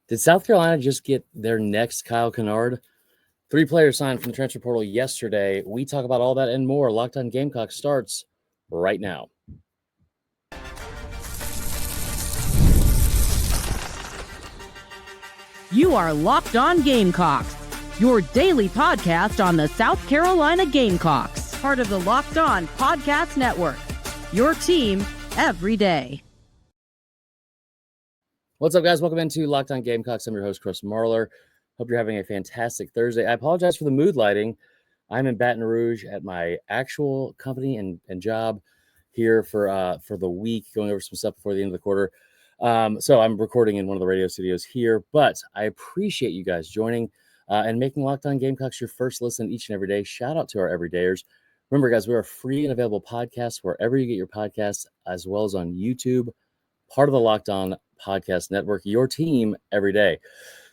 Did South Carolina just get their next Kyle Kennard? 3 players signed from the transfer portal yesterday. We talk about all that and more. Locked On Gamecocks starts right now. You are Locked On Gamecocks, your daily podcast on the South Carolina Gamecocks, part of the Locked On Podcast Network, your team every day. What's up, guys? Welcome into Locked On Gamecocks. I'm your host, Chris Marler. Hope you're having a fantastic Thursday. I apologize for the mood lighting. I'm in Baton Rouge at my actual company and job here for the week, going over some stuff before the end of the quarter. So I'm recording in one of the radio studios here, but I appreciate you guys joining and making Locked On Gamecocks your first listen each and every day. Shout out to our everydayers. Remember, guys, we are free and available podcasts wherever you get your podcasts, as well as on YouTube, part of the Locked On Podcast Network, your team every day.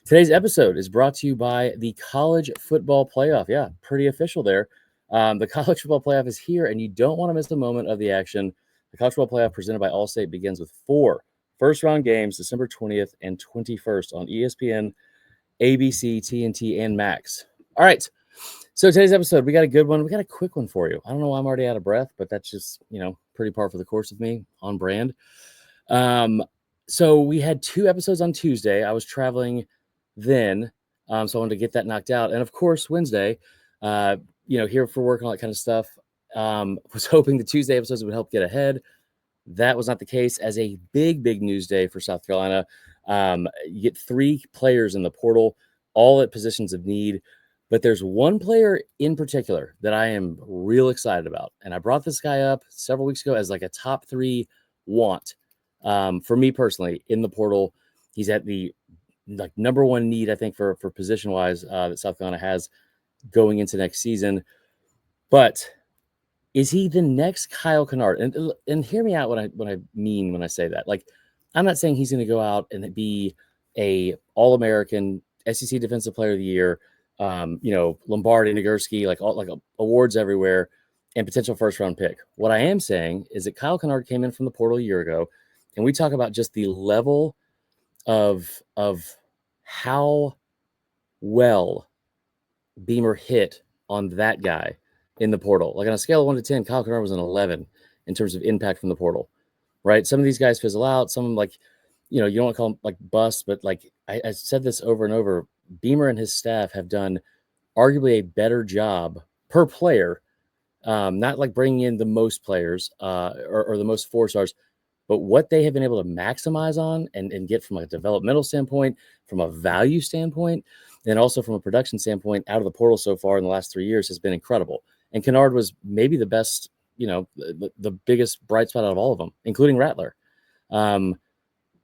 Today's episode is brought to you by the College Football Playoff. Yeah, pretty official there. The College Football Playoff is here, and you don't want to miss a moment of the action. The College Football Playoff presented by Allstate begins with 4 first-round games, December 20th and 21st on ESPN, ABC, TNT, and Max. All right, so today's episode, we got a good one. We got a quick one for you. I don't know why I'm already out of breath, but that's just, pretty par for the course of me, on brand. So we had 2 episodes on Tuesday. I was traveling then, so I wanted to get that knocked out. And of course, Wednesday, here for work and all that kind of stuff. Was hoping the Tuesday episodes would help get ahead. That was not the case, as a big news day for South Carolina. You get 3 players in the portal, all at positions of need. But there's one player in particular that I am real excited about. And I brought this guy up several weeks ago as like a top 3 want for me personally in the portal. He's at the number 1 need, I think, for position wise that South Carolina has going into next season. But is he the next Kyle Kennard? And hear me out when I mean when I say that. Like, I'm not saying he's going to go out and be a All-American, SEC Defensive Player of the Year, Lombardi, Nagurski, like awards everywhere, and potential first-round pick. What I am saying is that Kyle Kennard came in from the portal a year ago, and we talk about just the level of how well Beamer hit on that guy in the portal. Like, on a scale of 1 to 10, Kyle Kennard was an 11 in terms of impact from the portal, right? Some of these guys fizzle out. Some of them, like, you don't want to call them like bust, but like I said this over and over, Beamer and his staff have done arguably a better job per player, not like bringing in the most players or the most 4-stars, but what they have been able to maximize on and get from a developmental standpoint, from a value standpoint, and also from a production standpoint out of the portal so far in the last 3 years has been incredible. And Kennard was maybe the best, the biggest bright spot out of all of them, including Rattler.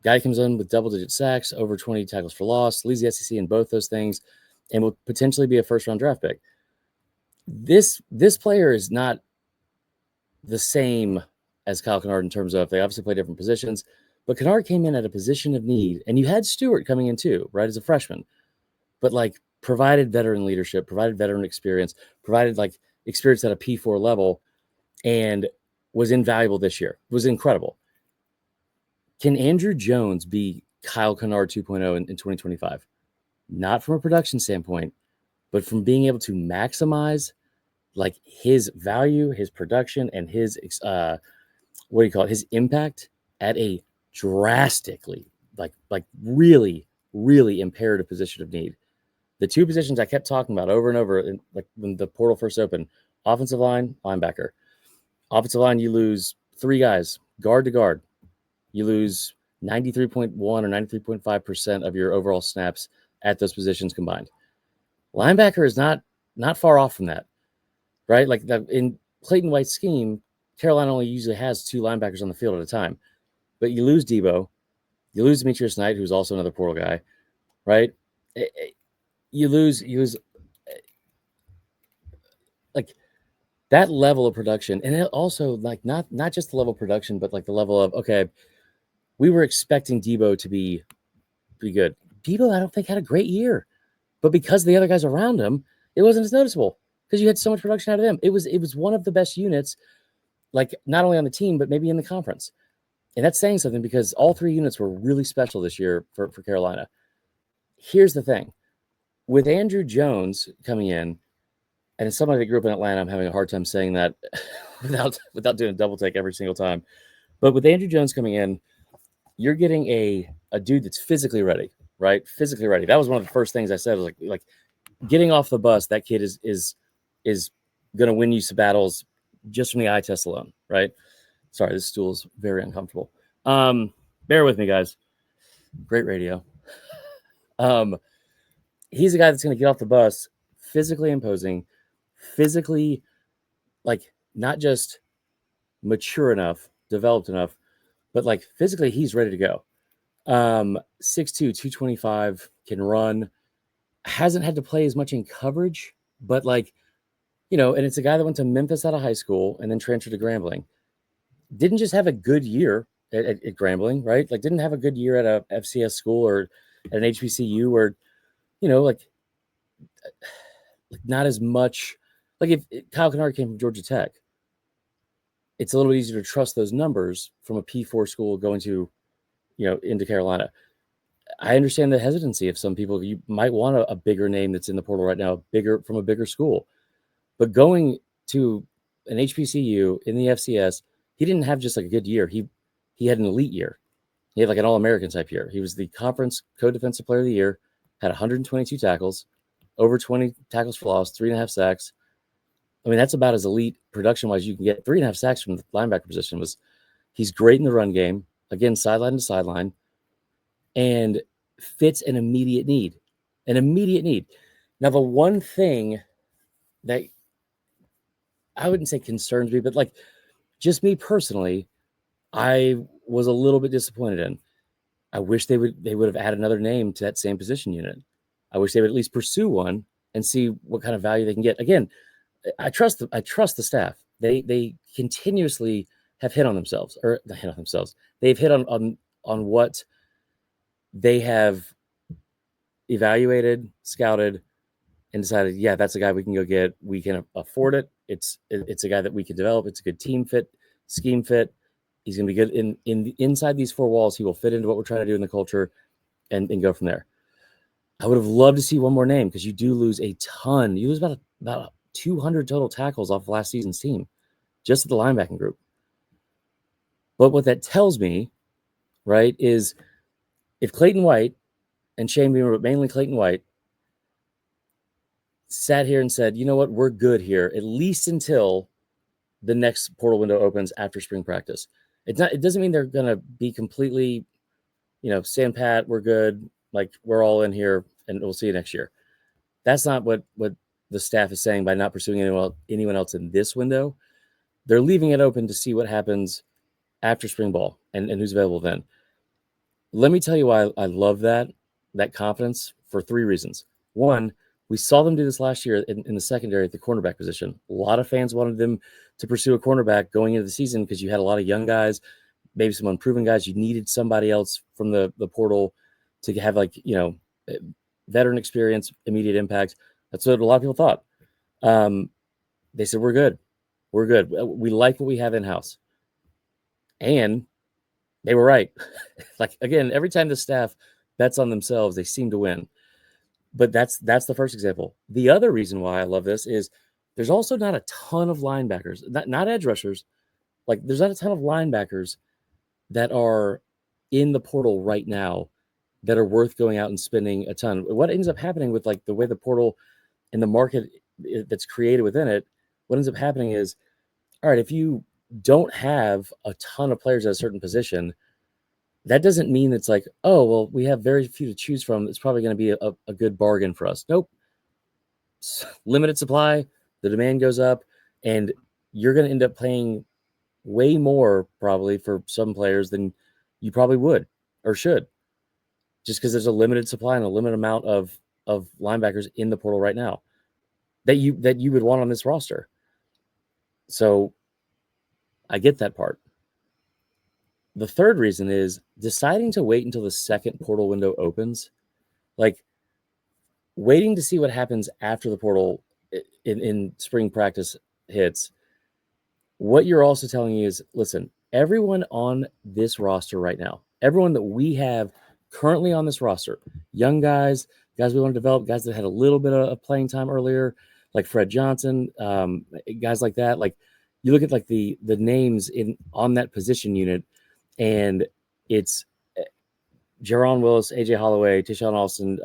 Guy comes in with double-digit sacks, over 20 tackles for loss, leads the SEC in both those things, and will potentially be a first-round draft pick. This player is not the same as Kyle Kennard in terms of they obviously play different positions, but Kennard came in at a position of need, and you had Stewart coming in too, right, as a freshman, but like provided veteran leadership, provided veteran experience, provided like experience at a P4 level, and was invaluable this year. It was incredible. Can Andrew Jones be Kyle Kennard 2.0 in 2025? Not from a production standpoint, but from being able to maximize like his value, his production, and his his impact at a drastically like really imperative position of need. The 2 positions I kept talking about over and over, like when the portal first opened: offensive line, linebacker. Offensive line, you lose 3 guys, guard to guard. You lose 93.1 or 93.5% of your overall snaps at those positions combined. Linebacker is not far off from that, right? Like in Clayton White's scheme, Carolina only usually has 2 linebackers on the field at a time. But you lose Debo, you lose Demetrius Knight, who's also another portal guy, right? You lose like that level of production, and it also like not just the level of production, but like the level of, okay, we were expecting Debo to be good. Debo, I don't think, had a great year, but because the other guys around him, it wasn't as noticeable because you had so much production out of them. It was one of the best units, like not only on the team, but maybe in the conference. And that's saying something because all 3 units were really special this year for Carolina. here's the thing. With Andrew Jones coming in, and as somebody that grew up in Atlanta, I'm having a hard time saying that without doing a double take every single time. But with Andrew Jones coming in, you're getting a dude that's physically ready, right? Physically ready. That was one of the first things I said. Was like getting off the bus. That kid is going to win you some battles just from the eye test alone, right? Sorry, this stool is very uncomfortable. Bear with me, guys. Great radio. He's a guy that's going to get off the bus, physically imposing, physically, like, not just mature enough, developed enough, but like physically he's ready to go. 6'2", 225, can run, hasn't had to play as much in coverage, but like, and it's a guy that went to Memphis out of high school and then transferred to Grambling. Didn't just have a good year at Grambling, right? Like, didn't have a good year at a FCS school or at an HBCU or, like not as much. Like if Kyle Kennard came from Georgia Tech, it's a little bit easier to trust those numbers from a P4 school going to, into Carolina. I understand the hesitancy of some people. You might want a bigger name that's in the portal right now, from a bigger school. But going to an HBCU in the FCS, he didn't have just like a good year. He had an elite year. He had like an All-American type year. He was the conference co-defensive player of the year, had 122 tackles, over 20 tackles for loss, 3.5 sacks. I mean, that's about as elite production-wise you can get. 3.5 sacks from the linebacker position he's great in the run game. Again, sideline to sideline, and fits an immediate need. Now, the one thing that I wouldn't say concerns me, but like just me personally, I was a little bit disappointed in. I wish they would have added another name to that same position unit. I wish they would at least pursue one and see what kind of value they can get. Again, I trust the staff. They continuously have hit on themselves, or not hit on themselves. They've hit on what they have evaluated, scouted, and decided, yeah, that's a guy we can go get. We can afford it. It's a guy that we can develop. It's a good team fit, scheme fit. He's going to be good in inside these four walls. He will fit into what we're trying to do in the culture and go from there. I would have loved to see one more name because you do lose a ton. You lose about 200 total tackles off last season's team, just at the linebacking group. But what that tells me, right, is if Clayton White and Shane Beamer, but mainly Clayton White, sat here and said, you know what, we're good here, at least until the next portal window opens after spring practice. It doesn't mean they're going to be completely, stand pat, we're good, like we're all in here and we'll see you next year. That's not what the staff is saying by not pursuing anyone else in this window. They're leaving it open to see what happens after spring ball and who's available then. Let me tell you why I love that confidence for 3 reasons. One, we saw them do this last year in the secondary at the cornerback position. A lot of fans wanted them to pursue a cornerback going into the season because you had a lot of young guys, maybe some unproven guys. You needed somebody else from the portal to have veteran experience, immediate impact. That's what a lot of people thought. They said, we're good. We like what we have in-house. And they were right. Like, again, every time the staff bets on themselves, they seem to win. But that's the first example. The other reason why I love this is there's also not a ton of linebackers, not edge rushers. Like, there's not a ton of linebackers that are in the portal right now that are worth going out and spending a ton. What ends up happening with like the way the portal and the market that's created within it, what ends up happening is, all right, if you don't have a ton of players at a certain position, that doesn't mean it's like, oh, well, we have very few to choose from. It's probably going to be a good bargain for us. Nope. Limited supply, the demand goes up, and you're going to end up paying way more probably for some players than you probably would or should, just because there's a limited supply and a limited amount of linebackers in the portal right now that you would want on this roster. So I get that part. The third reason is deciding to wait until the second portal window opens, like waiting to see what happens after the portal in spring practice hits. What you're also telling me is, listen, everyone on this roster right now, everyone that we have currently on this roster, young guys we want to develop, guys that had a little bit of playing time earlier, like Fred Johnson, guys like that. Like you look at like the names on that position unit, and it's Jaron Willis, AJ Holloway, Tayshaun Austin,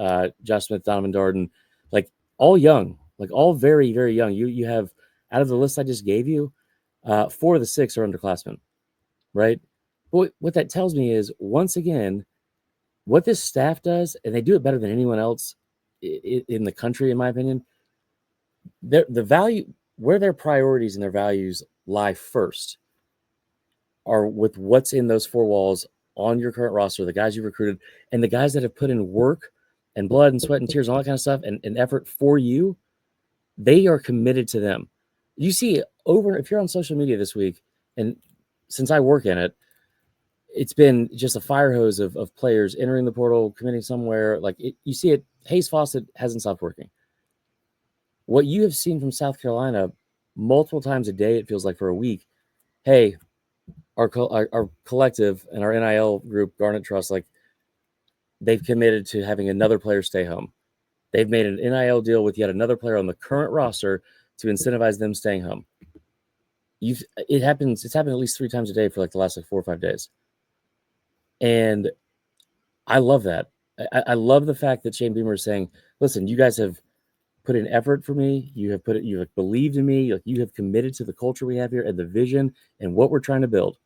Josh Smith, Donovan Darden, like all young, like all very, very young. You have, out of the list I just gave you, 4 of the 6 are underclassmen, right? But what that tells me is, once again, what this staff does, and they do it better than anyone else in the country, in my opinion, the value, where their priorities and their values lie first, are with what's in those 4 walls on your current roster, the guys you recruited, and the guys that have put in work and blood and sweat and tears and all that kind of stuff and effort for you. They are committed to them. You see if you're on social media this week, and since I work in it, it's been just a fire hose of players entering the portal, committing somewhere. Like you see it, Hayes Fawcett hasn't stopped working. What you have seen from South Carolina multiple times a day, it feels like for a week. Hey, our collective and our NIL group, Garnet Trust, like they've committed to having another player stay home. They've made an NIL deal with yet another player on the current roster to incentivize them staying home. It's happened at least 3 times a day for like the last 4 or 5 days. And I love that. I love the fact that Shane Beamer is saying, listen, you guys have put in effort for me. You have believed in me. You have committed to the culture we have here and the vision and what we're trying to build.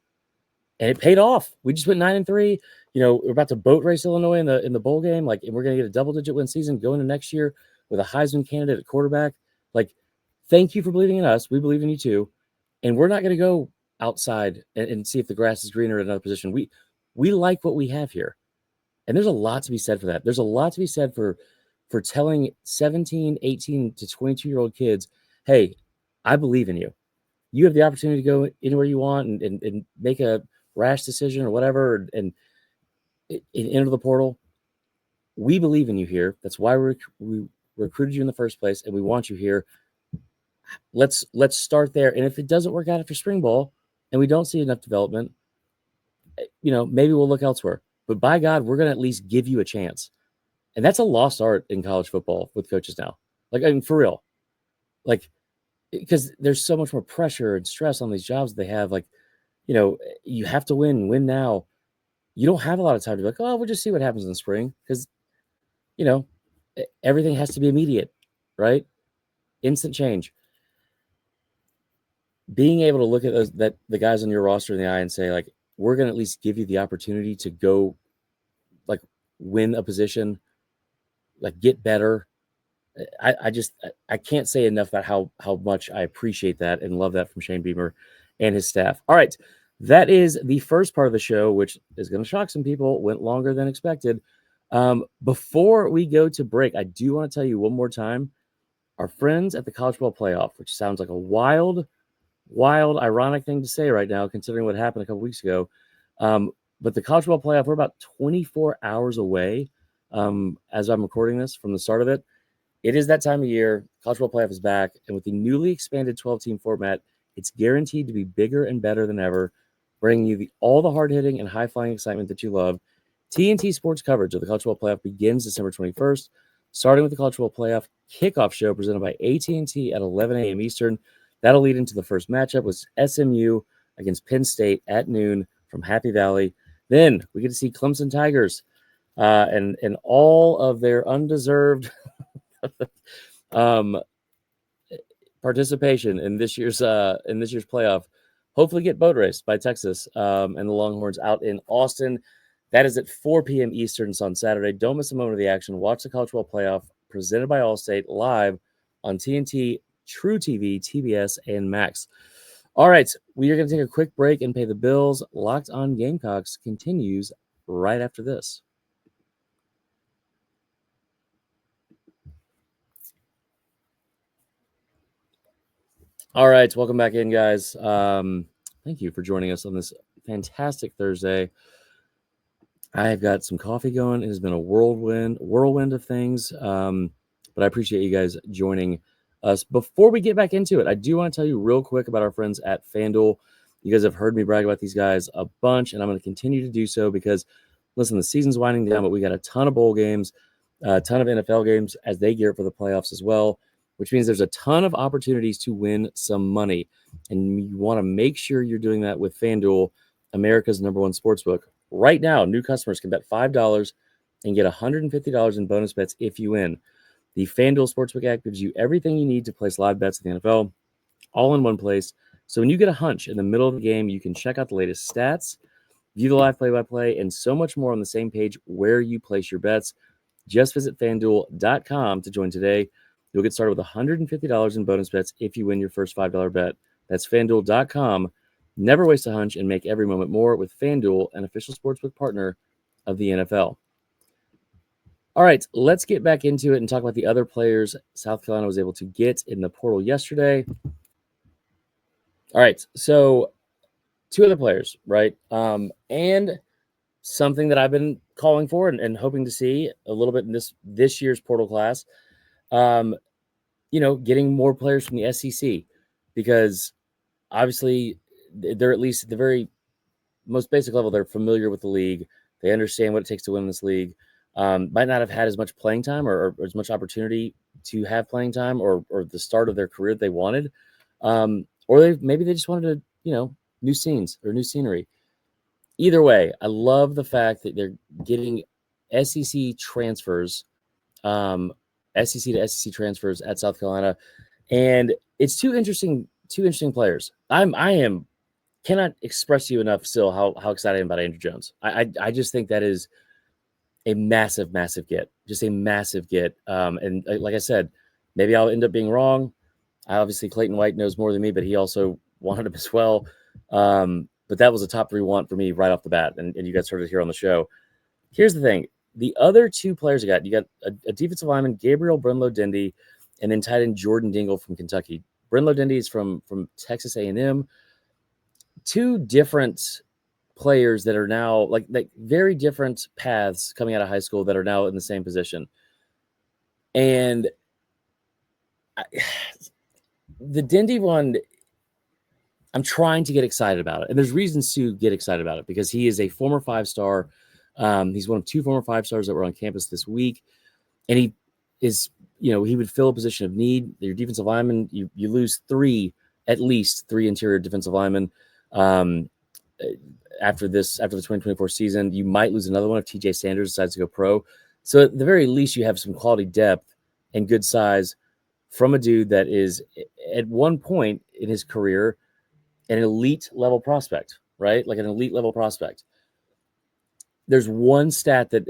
And it paid off. We just went 9-3. We're about to boat race Illinois in the bowl game. Like, and we're going to get a double-digit win season going into next year with a Heisman candidate at quarterback. Like, thank you for believing in us. We believe in you too. And we're not going to go outside and see if the grass is greener at another position. We like what we have here. And there's a lot to be said for that. There's a lot to be said for telling 17, 18 to 22-year-old kids, hey, I believe in you. You have the opportunity to go anywhere you want and make a rash decision or whatever and enter the portal. We believe in you here. That's why we recruited you in the first place, and we want you here. Let's start there. And if it doesn't work out after spring ball and we don't see enough development, maybe we'll look elsewhere. But by God, we're going to at least give you a chance. And that's a lost art in college football with coaches now. Like, I mean, for real. Like, because there's so much more pressure and stress on these jobs that they have. Like, you have to win now. You don't have a lot of time to be like, oh, we'll just see what happens in the spring. Because, everything has to be immediate, right? Instant change. Being able to look at the guys on your roster in the eye and say, like, we're going to at least give you the opportunity to go, like, win a position, like, get better. I can't say enough about how much I appreciate that and love that from Shane Beamer and his staff. All right. That is the first part of the show, which is going to shock some people, went longer than expected. Before we go to break, I do want to tell you one more time, our friends at the College Football Playoff, which sounds like a wild, ironic thing to say right now, considering what happened a couple weeks ago. But the College Football Playoff, we're about 24 hours away as I'm recording this from the start of it. It is that time of year. College Football Playoff is back. And with the newly expanded 12-team format, it's guaranteed to be bigger and better than ever, bringing you all the hard-hitting and high-flying excitement that you love. TNT Sports coverage of the College Football Playoff begins December 21st, starting with the College Football Playoff kickoff show presented by AT&T at 11 a.m. Eastern. That'll lead into the first matchup with SMU against Penn State at noon from Happy Valley. Then we get to see Clemson Tigers and all of their undeserved participation in this year's playoff. Hopefully get boat raced by Texas and the Longhorns out in Austin. That is at 4 p.m. Eastern on Saturday. Don't miss a moment of the action. Watch the College Football Playoff presented by Allstate live on TNT, True TV, TBS, and Max. All right, we are going to take a quick break and pay the bills. Locked on Gamecocks continues right after this. All right, welcome back in, guys. Thank you for joining us on this fantastic Thursday. I have got some coffee going. It has been a whirlwind of things, but I appreciate you guys joining us. Before we get back into it, I do want to tell you real quick about our friends at FanDuel. You guys have heard me brag about these guys a bunch, and I'm going to continue to do so because, listen, the season's winding down, but we got a ton of bowl games. a ton of NFL games as they gear up for the playoffs as well, which means there's a ton of opportunities to win some money. And you want to make sure you're doing that with FanDuel, America's #1 sportsbook. Right now, new customers can bet $5 and get $150 in bonus bets if you win. The FanDuel Sportsbook app gives you everything you need to place live bets in the NFL, all in one place. So when you get a hunch in the middle of the game, you can check out the latest stats, view the live play-by-play, and so much more on the same page where you place your bets. Just visit FanDuel.com to join today. You'll get started with $150 in bonus bets if you win your first $5 bet. That's FanDuel.com. Never waste a hunch and make every moment more with FanDuel, an official sportsbook partner of the NFL. All right, let's get back into it and talk about the other players South Carolina was able to get in the portal yesterday. All right, so 2 other players, right? And something that I've been calling for and hoping to see a little bit in this year's portal class, getting more players from the SEC, because obviously they're at least at the very most basic level, they're familiar with the league. They understand what it takes to win this league. Might not have had as much playing time or as much opportunity to have playing time or the start of their career that they wanted. Or maybe they just wanted to, new scenes or new scenery. Either way, I love the fact that they're getting SEC transfers, SEC to SEC transfers at South Carolina, and it's two interesting players. I cannot express to you enough still how excited I am about Andrew Jones. I just think that is a massive get, just a massive get. And like I said, maybe I'll end up being wrong. Obviously, Clayton White knows more than me, but he also wanted him as well. But that was a top 3 want for me right off the bat, and you guys heard it here on the show. Here's the thing. The other 2 players you got a defensive lineman, Gabriel Brownlow-Dindy, and then tight end Jordan Dingle from Kentucky. Brownlow-Dindy is from Texas A&M. 2 different players that are now like very different paths coming out of high school that are now in the same position. And the Dindy one, I'm trying to get excited about it. And there's reasons to get excited about it because he is a former 5-star. He's one of 2 former 5-stars that were on campus this week. And he is, he would fill a position of need. Your defensive lineman, you lose at least three interior defensive linemen. After the 2024 season, you might lose another one if TJ Sanders decides to go pro. So at the very least, you have some quality depth and good size from a dude that is at one point in his career an elite level prospect, right? Like an elite level prospect. There's one stat that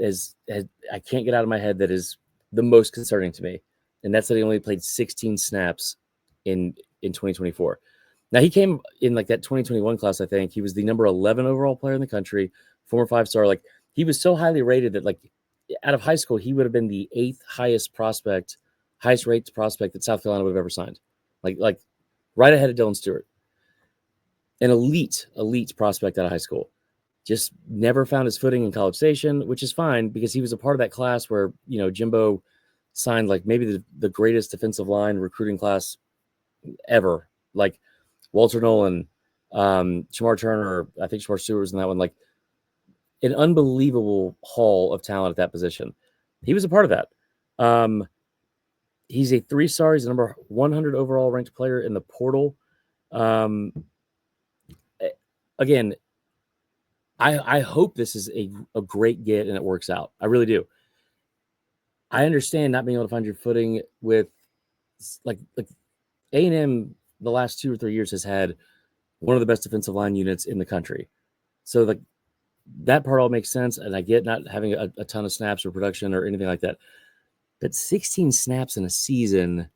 I can't get out of my head that is the most concerning to me, and that's that he only played 16 snaps in 2024. Now, he came in like that 2021 class, I think. He was the number 11 overall player in the country, former 5-star. Like, he was so highly rated that, like, out of high school, he would have been the 8th highest rated prospect that South Carolina would have ever signed. Like right ahead of Dylan Stewart. An elite prospect out of high school. Just never found his footing in College Station, which is fine because he was a part of that class where, Jimbo signed like maybe the greatest defensive line recruiting class ever. Like, Walter Nolan, Shamar Turner, I think Shamar Stewart was in that one, like an unbelievable haul of talent at that position. He was a part of that. He's a 3-star. He's the number 100 overall ranked player in the portal. Again, I hope this is a great get and it works out. I really do. I understand not being able to find your footing with like A&M the last 2 or 3 years has had one of the best defensive line units in the country. So like that part all makes sense. And I get not having a ton of snaps or production or anything like that. But 16 snaps in a season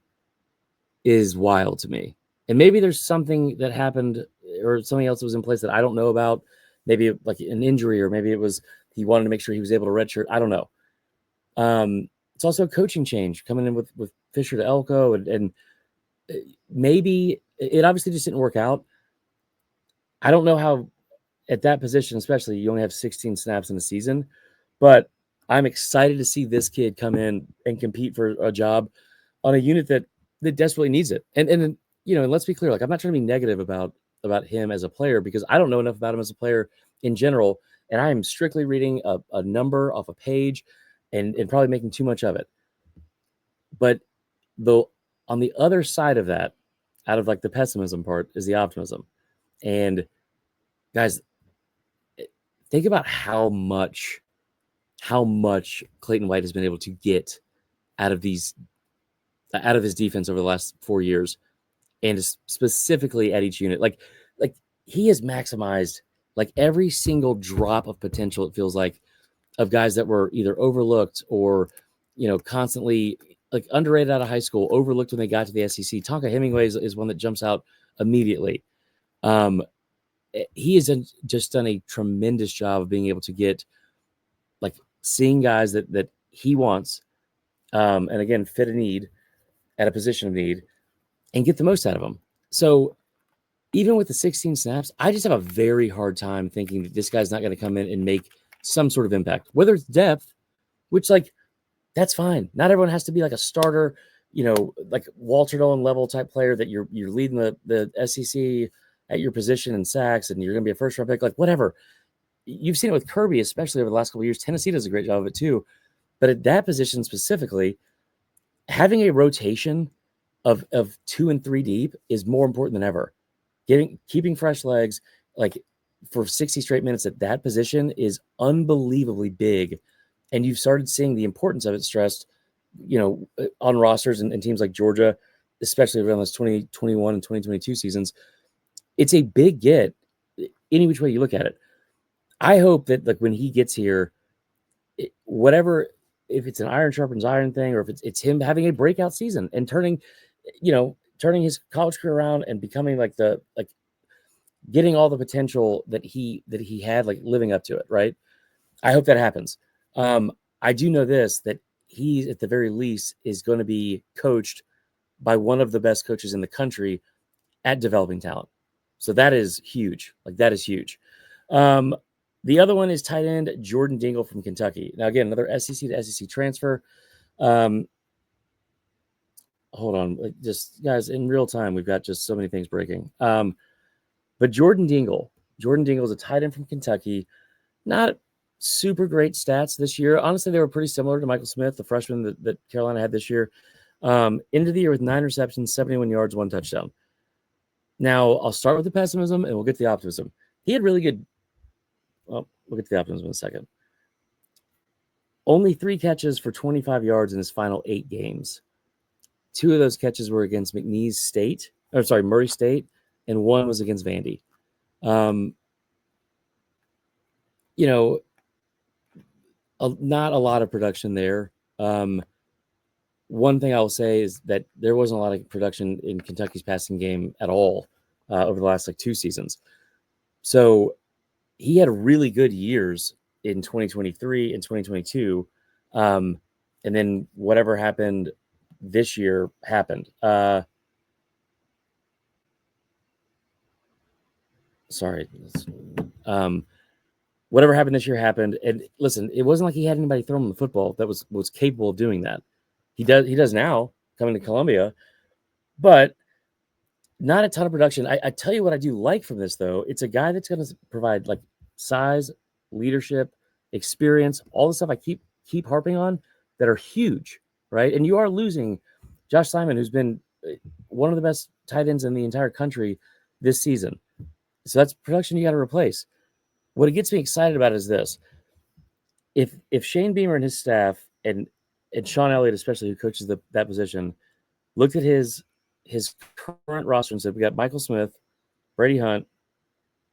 is wild to me. And maybe there's something that happened or something else that was in place that I don't know about. Maybe like an injury, or maybe it was he wanted to make sure he was able to redshirt. I don't know. It's also a coaching change coming in with Fisher to Elko, and maybe it obviously just didn't work out. I don't know how at that position, especially, you only have 16 snaps in a season, but I'm excited to see this kid come in and compete for a job on a unit that desperately needs it. And let's be clear, like I'm not trying to be negative about him as a player because I don't know enough about him as a player in general. And I am strictly reading a number off a page. and probably making too much of it. But though on the other side of that, out of like the pessimism part, is the optimism. And guys, think about how much Clayton White has been able to get out of his defense over the last 4 years, and specifically at each unit. Like he has maximized like every single drop of potential, it feels like, of guys that were either overlooked or, constantly like underrated out of high school, overlooked when they got to the SEC. Tonka Hemingway is one that jumps out immediately. He has just done a tremendous job of being able to get, like, seeing guys that he wants, and again, fit a need at a position of need, and get the most out of them. So even with the 16 snaps, I just have a very hard time thinking that this guy's not going to come in and make some sort of impact, whether it's depth, which, like, that's fine. Not everyone has to be like a starter, like Walter Nolan level type player that you're leading the SEC at your position in sacks and you're going to be a first round pick, like whatever. You've seen it with Kirby, especially over the last couple of years. Tennessee does a great job of it too. But at that position specifically, having a rotation of 2 and 3 deep is more important than ever. Keeping fresh legs, like, for 60 straight minutes at that position is unbelievably big. And you've started seeing the importance of it stressed, on rosters and teams like Georgia, especially around those 2021 and 2022 seasons. It's a big get any which way you look at it. I hope that, like, when he gets here, whatever, if it's an iron sharpens iron thing, or if it's him having a breakout season and turning his college career around and becoming getting all the potential that he had, like, living up to it, right? I hope that happens. I do know this, that he, at the very least, is going to be coached by one of the best coaches in the country at developing talent. So that is huge. Like, that is huge. The other one is tight end Jordan Dingle from Kentucky. Now, again, another SEC to SEC transfer. Hold on. Just, guys, in real time, we've got just so many things breaking. But Jordan Dingle is a tight end from Kentucky. Not super great stats this year. Honestly, they were pretty similar to Michael Smith, the freshman that Carolina had this year. Into the year with 9 receptions, 71 yards, 1 touchdown. Now, I'll start with the pessimism, and we'll get to the optimism. He had really good... Well, we'll get to the optimism in a second. Only 3 catches for 25 yards in his final 8 games. 2 of those catches were against Murray State, and 1 was against Vandy. Not a lot of production there. One thing I will say is that there wasn't a lot of production in Kentucky's passing game at all over the last 2 seasons. So he had really good years in 2023 and 2022. And then whatever happened this year happened. Whatever happened this year happened. And listen, it wasn't like he had anybody throw him the football that was capable of doing that. He does now, coming to Columbia, but not a ton of production. I tell you what I do like from this, though. It's a guy that's going to provide, like, size, leadership, experience, all the stuff I keep harping on that are huge, right? And you are losing Josh Simon, who's been one of the best tight ends in the entire country this season. So that's production you got to replace. What it gets me excited about is this. If Shane Beamer and his staff and Sean Elliott, especially, who coaches that position, looked at his current roster and said, we got Michael Smith, Brady Hunt,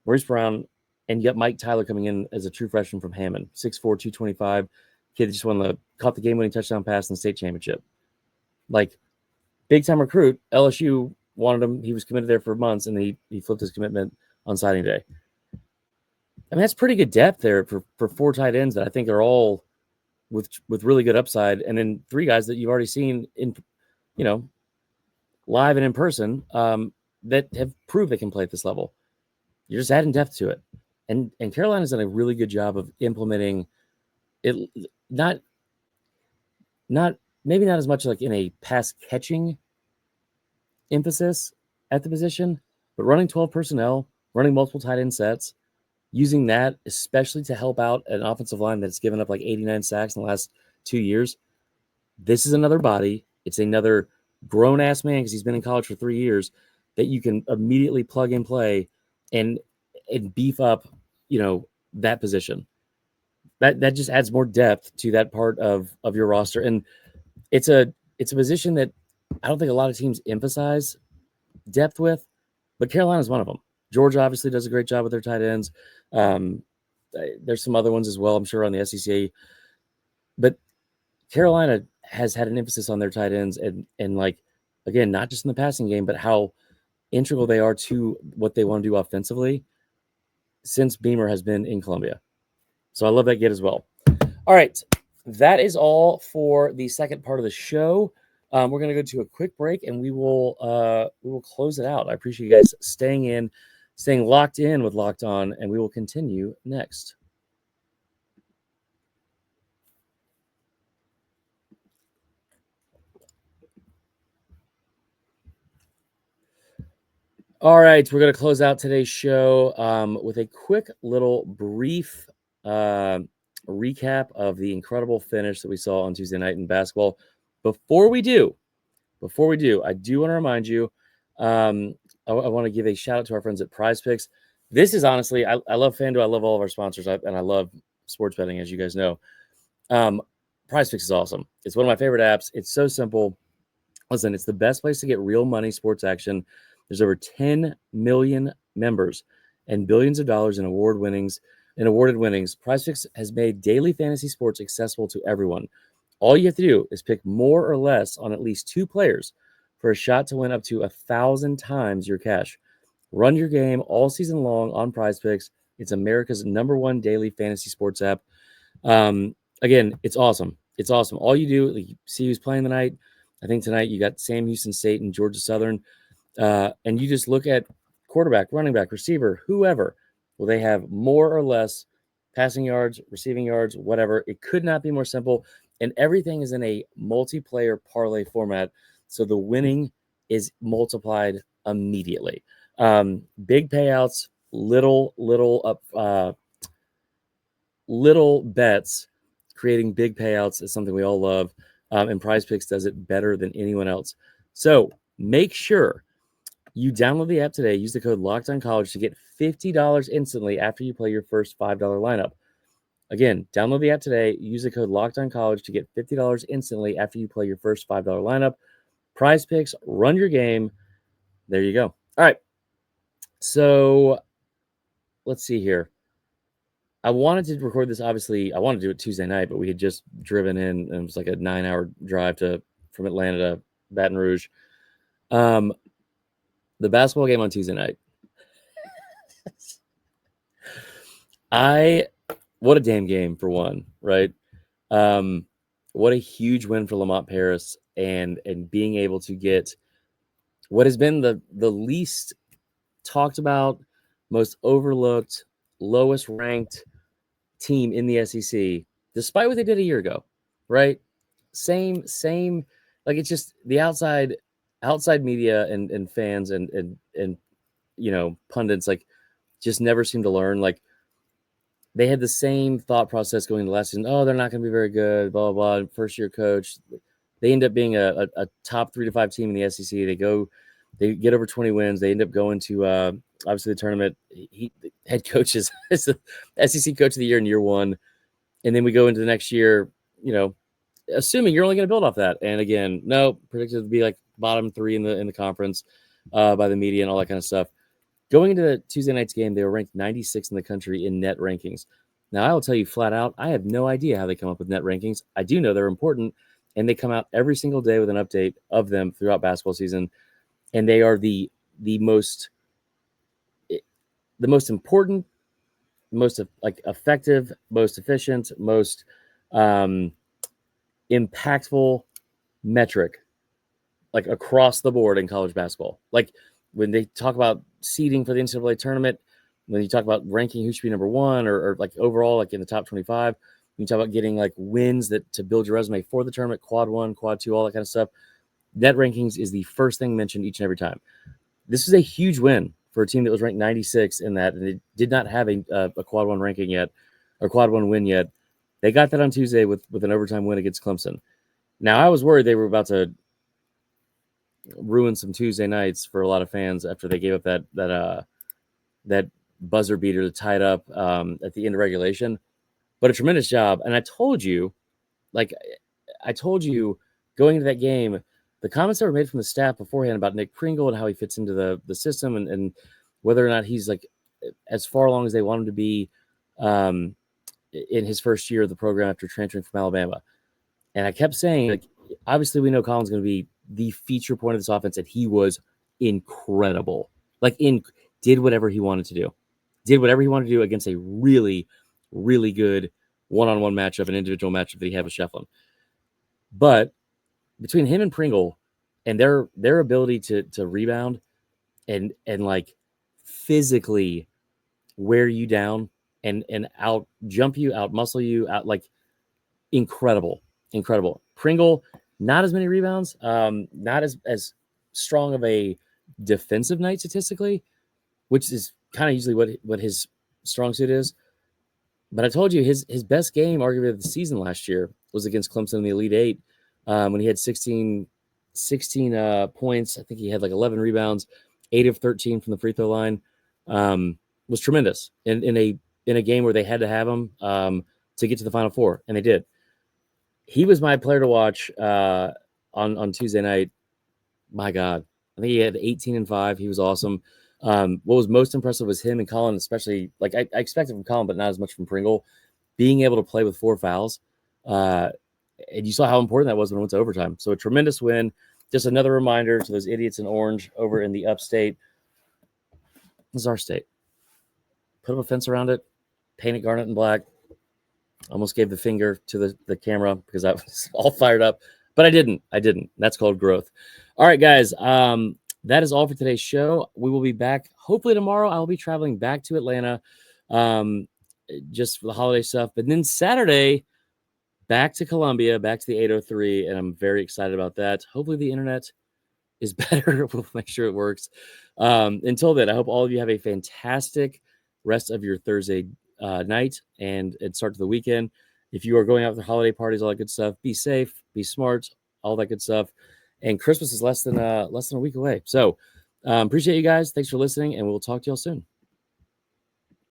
Maurice Brown, and you got Mike Tyler coming in as a true freshman from Hammond, 6'4", 225, kid that just caught the game-winning touchdown pass in the state championship. Like, big-time recruit. LSU wanted him. He was committed there for months, and he flipped his commitment on signing day. I mean, that's pretty good depth there for 4 tight ends that I think are all with really good upside, and then 3 guys that you've already seen in, live and in person, that have proved they can play at this level. You're just adding depth to it. And Carolina's done a really good job of implementing it, not maybe not as much like in a pass catching emphasis at the position, but running 12 personnel, running multiple tight end sets, using that especially to help out an offensive line that's given up like 89 sacks in the last 2 years. This is another body. It's another grown-ass man because he's been in college for 3 years that you can immediately plug and play and beef up, that position. That just adds more depth to that part of your roster. And it's a position that I don't think a lot of teams emphasize depth with, but Carolina's one of them. Georgia obviously does a great job with their tight ends. There's some other ones as well, I'm sure, on the SEC. But Carolina has had an emphasis on their tight ends and like, again, not just in the passing game, but how integral they are to what they want to do offensively since Beamer has been in Columbia. So I love that get as well. All right. That is all for the second part of the show. We're going to go to a quick break and we will close it out. I appreciate you guys staying locked in with Locked On, and we will continue next. All right, we're going to close out today's show with a quick little brief recap of the incredible finish that we saw on Tuesday night in basketball. Before we do, I do want to remind you, I want to give a shout out to our friends at Prize Picks. This is honestly, I love FanDuel. I love all of our sponsors, and I love sports betting, as you guys know. Prize Picks is awesome. It's one of my favorite apps. It's so simple. Listen, it's the best place to get real money sports action. There's over 10 million members and billions of dollars in awarded winnings. Prize Picks has made daily fantasy sports accessible to everyone. All you have to do is pick more or less on at least 2 players for a shot to win up to 1,000 times your cash. Run your game all season long on Prize Picks. It's America's #1 daily fantasy sports app. Again, it's awesome. It's awesome. All you do, you see who's playing tonight. I think tonight you got Sam Houston State and Georgia Southern. And you just look at quarterback, running back, receiver, whoever. Well, they have more or less passing yards, receiving yards, whatever. It could not be more simple. And everything is in a multiplayer parlay format. So the winning is multiplied immediately. Big payouts, little bets, creating big payouts is something we all love. And Prize Picks does it better than anyone else. So make sure you download the app today. Use the code LOCKEDONCollege to get $50 instantly after you play your first $5 lineup. Again, download the app today. Use the code LOCKEDONCollege to get $50 instantly after you play your first $5 lineup. Prize Picks, run your game. There you go. All right. So let's see here. I wanted to record this. Obviously, I wanted to do it Tuesday night, but we had just driven in, and it was like a 9-hour drive from Atlanta to Baton Rouge. The basketball game on Tuesday night. What a damn game for one, right? What a huge win for Lamont Paris and being able to get what has been the least talked about, most overlooked, lowest ranked team in the SEC, despite what they did a year ago, right? Same, like it's just the outside media and fans and pundits like just never seem to learn. Like they had the same thought process going into last season. Oh, they're not going to be very good, blah, blah, blah. First year coach. They end up being a top 3 to 5 team in the SEC. They get over 20 wins. They end up going to obviously the tournament. Head coach is the SEC coach of the year in year 1. And then we go into the next year, assuming you're only going to build off that. And again, no, predicted to be like bottom 3 in the conference by the media and all that kind of stuff. Going into the Tuesday night's game, they were ranked 96 in the country in net rankings. Now, I will tell you flat out, I have no idea how they come up with net rankings. I do know they're important, and they come out every single day with an update of them throughout basketball season. And they are the most important, most effective, most efficient, most impactful metric like across the board in college basketball. Like when they talk about seeding for the NCAA tournament, when you talk about ranking who should be number 1 or like overall, like in the top 25, when you talk about getting like wins that to build your resume for the tournament, quad 1, quad 2, all that kind of stuff, net rankings is the first thing mentioned each and every time. This is a huge win for a team that was ranked 96 in that, and it did not have a quad 1 ranking yet or quad 1 win yet. They got that on Tuesday with an overtime win against Clemson. Now, I was worried they were about to ruin some Tuesday nights for a lot of fans after they gave up that buzzer beater to tie it up at the end of regulation. But a tremendous job. And I told you going into that game, the comments that were made from the staff beforehand about Nick Pringle and how he fits into the system and whether or not he's like as far along as they want him to be in his first year of the program after transferring from Alabama. And I kept saying, like, obviously we know Colin's going to be the feature point of this offense, and he was incredible. Did whatever he wanted to do. Did whatever he wanted to do against a really, really good one-on-one matchup, an individual matchup that he had with Shefflin. But between him and Pringle and their ability to rebound and like physically wear you down and out jump you, out muscle you, out like incredible. Pringle, not as many rebounds, not as strong of a defensive night statistically, which is kind of usually what his strong suit is. But I told you his best game, arguably of the season last year, was against Clemson in the Elite Eight when he had 16 points. I think he had like 11 rebounds, 8 of 13 from the free throw line. Was tremendous in a game where they had to have him to get to the Final Four, and they did. He was my player to watch on Tuesday night. My God, I think he had 18 and 5. He was awesome. What was most impressive was him and Colin, especially like I expected from Colin, but not as much from Pringle, being able to play with 4 fouls. And you saw how important that was when it went to overtime. So a tremendous win. Just another reminder to those idiots in orange over in the upstate. This is our state. Put up a fence around it, paint it garnet and black. Almost gave the finger to the camera because I was all fired up, but I didn't. That's called growth. All right, guys. That is all for today's show. We will be back hopefully tomorrow. I'll be traveling back to Atlanta just for the holiday stuff. But then Saturday, back to Columbia, back to the 803, and I'm very excited about that. Hopefully the internet is better. We'll make sure it works. Until then, I hope all of you have a fantastic rest of your Thursday night and start to the weekend. If you are going out for holiday parties, all that good stuff, be safe, be smart, all that good stuff. And Christmas is less than a week away. So appreciate you guys. Thanks for listening, and we'll talk to y'all soon.